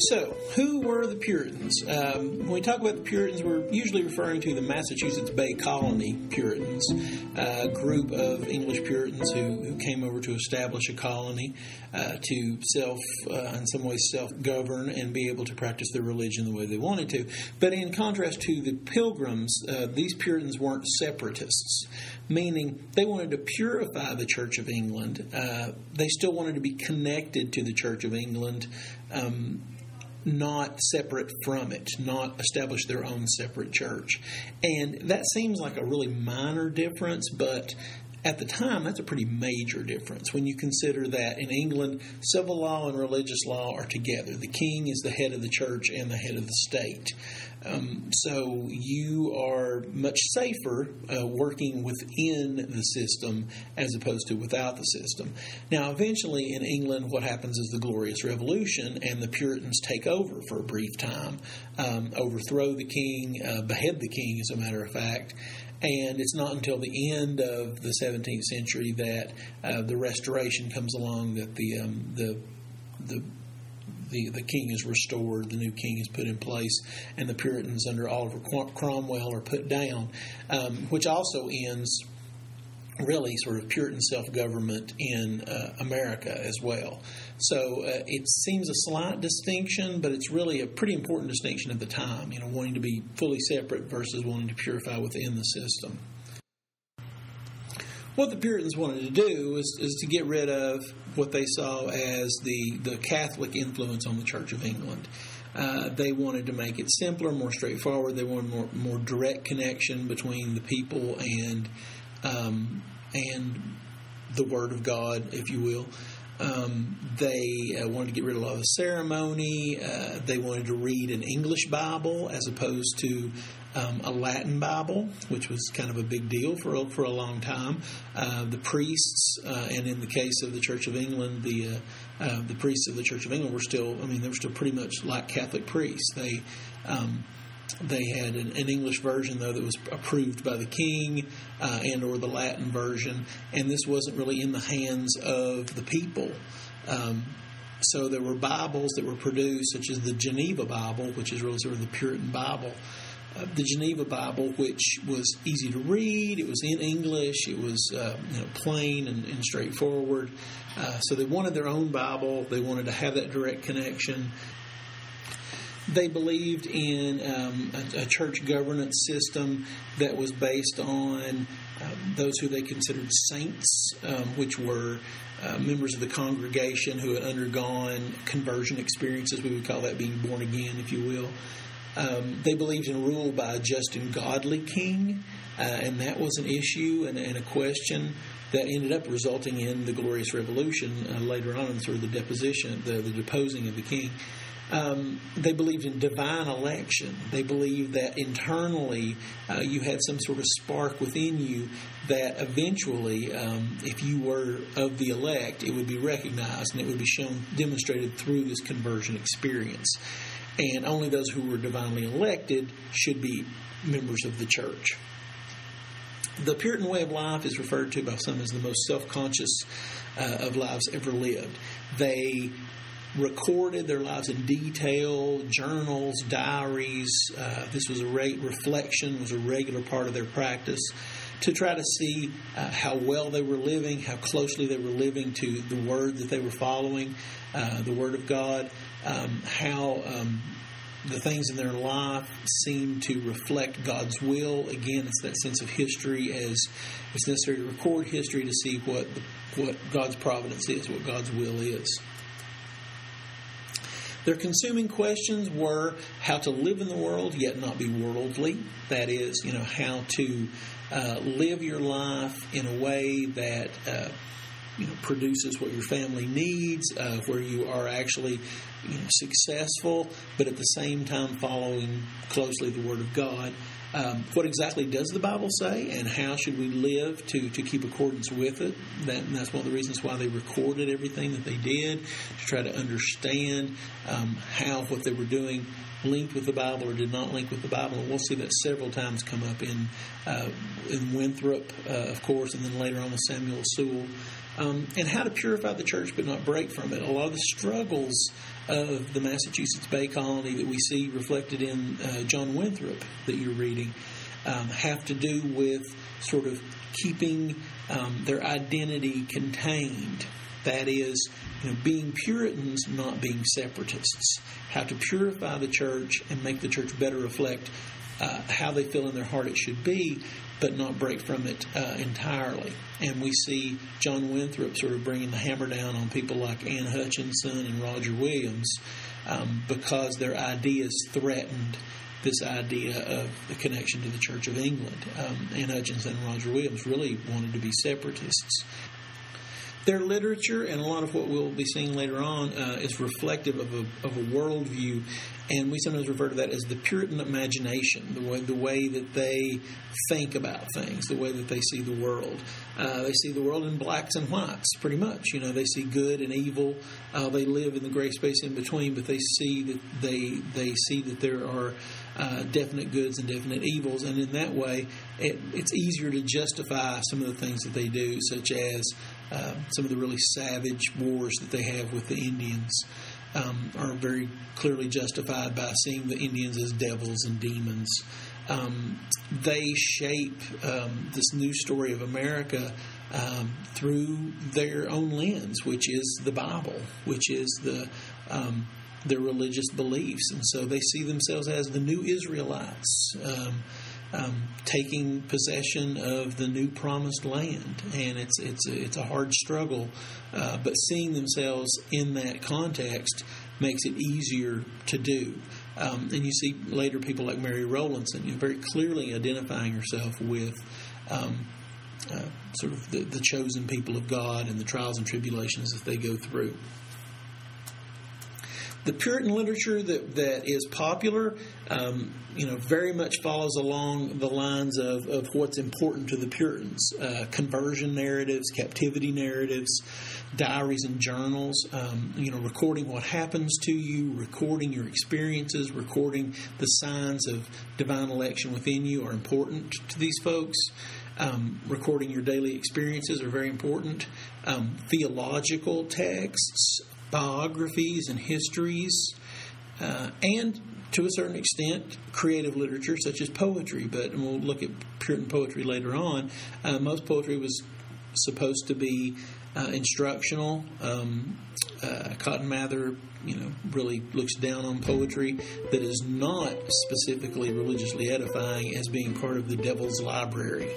So, who were the Puritans? When we talk about the Puritans, we're usually referring to the Massachusetts Bay Colony Puritans, a group of English Puritans who came over to establish a colony to in some ways self-govern and be able to practice their religion the way they wanted to. But in contrast to the Pilgrims, these Puritans weren't separatists, meaning they wanted to purify the Church of England. They still wanted to be connected to the Church of England, not separate from it, not establish their own separate church. And that seems like a really minor difference, but at the time, that's a pretty major difference when you consider that in England, civil law and religious law are together. The king is the head of the church and the head of the state. So you are much safer working within the system as opposed to without the system. Now, eventually in England, what happens is the Glorious Revolution, and the Puritans take over for a brief time, overthrow the king, behead the king, as a matter of fact. And it's not until the end of the 17th century that the Restoration comes along, that the king is restored, the new king is put in place, and the Puritans under Oliver Cromwell are put down, which also ends really sort of Puritan self-government in America as well. So it seems a slight distinction, but it's really a pretty important distinction at the time, wanting to be fully separate versus wanting to purify within the system. What the Puritans wanted to do is to get rid of what they saw as the Catholic influence on the Church of England. They wanted to make it simpler, more straightforward. They wanted more direct connection between the people and the Word of God, if you will. They wanted to get rid of a lot of the ceremony. They wanted to read an English Bible as opposed to a Latin Bible, which was kind of a big deal for a long time. The priests, and in the case of the Church of England, the priests of the Church of England were still pretty much like Catholic priests. They had an English version, though, that was approved by the king, and or the Latin version, and this wasn't really in the hands of the people. So there were Bibles that were produced, such as the Geneva Bible, which is really sort of the Puritan Bible. The Geneva Bible, which was easy to read, it was in English, it was plain and straightforward. So they wanted their own Bible. They wanted to have that direct connection. They believed in a church governance system that was based on those who they considered saints, which were members of the congregation who had undergone conversion experiences. We would call that being born again, if you will. They believed in rule by a just and godly king, and that was an issue and a question that ended up resulting in the Glorious Revolution later on, in sort of the deposition, the deposing of the king. They believed in divine election. They believed that internally you had some sort of spark within you that eventually, if you were of the elect, it would be recognized and it would be demonstrated through this conversion experience. And only those who were divinely elected should be members of the church. The Puritan way of life is referred to by some as the most self-conscious of lives ever lived. They recorded their lives in detail, journals, diaries. This was reflection was a regular part of their practice to try to see how well they were living, how closely they were living to the Word that they were following, the Word of God, how the things in their life seem to reflect God's will. Again, it's that sense of history, as it's necessary to record history to see what God's providence is, what God's will is. Their consuming questions were how to live in the world yet not be worldly. That is, how to live your life in a way that produces what your family needs, where you are actually successful, but at the same time following closely the Word of God. What exactly does the Bible say, and how should we live to keep accordance with it? That's one of the reasons why they recorded everything that they did, to try to understand how what they were doing linked with the Bible or did not link with the Bible. And we'll see that several times come up in Winthrop, of course, and then later on with Samuel Sewall. and how to purify the church but not break from it. A lot of the struggles of the Massachusetts Bay Colony that we see reflected in John Winthrop that you're reading have to do with sort of keeping their identity contained. That is, being Puritans, not being separatists. How to purify the church and make the church better reflect how they feel in their heart it should be, but not break from it entirely. And we see John Winthrop sort of bringing the hammer down on people like Anne Hutchinson and Roger Williams because their ideas threatened this idea of the connection to the Church of England. Anne Hutchinson and Roger Williams really wanted to be separatists. Their literature, and a lot of what we'll be seeing later on, is reflective of a worldview, and we sometimes refer to that as the Puritan imagination, the way that they think about things, the way that they see the world. They see the world in blacks and whites, pretty much. They see good and evil. They live in the gray space in between, but they see that they see that there are definite goods and definite evils, and in that way, it's easier to justify some of the things that they do, such as some of the really savage wars that they have with the Indians are very clearly justified by seeing the Indians as devils and demons. They shape this new story of America through their own lens, which is the Bible, which is their religious beliefs. And so they see themselves as the new Israelites, taking possession of the new promised land. And it's a hard struggle, but seeing themselves in that context makes it easier to do. And you see later people like Mary Rowlandson, very clearly identifying herself with sort of the chosen people of God and the trials and tribulations that they go through. The Puritan literature that is popular, very much follows along the lines of what's important to the Puritans. Conversion narratives, captivity narratives, diaries and journals, recording what happens to you, recording your experiences, recording the signs of divine election within you are important to these folks. Recording your daily experiences are very important. Theological texts, biographies and histories, and to a certain extent creative literature such as poetry, and we'll look at Puritan poetry later on. Most poetry was supposed to be instructional. Cotton Mather really looks down on poetry that is not specifically religiously edifying as being part of the devil's library.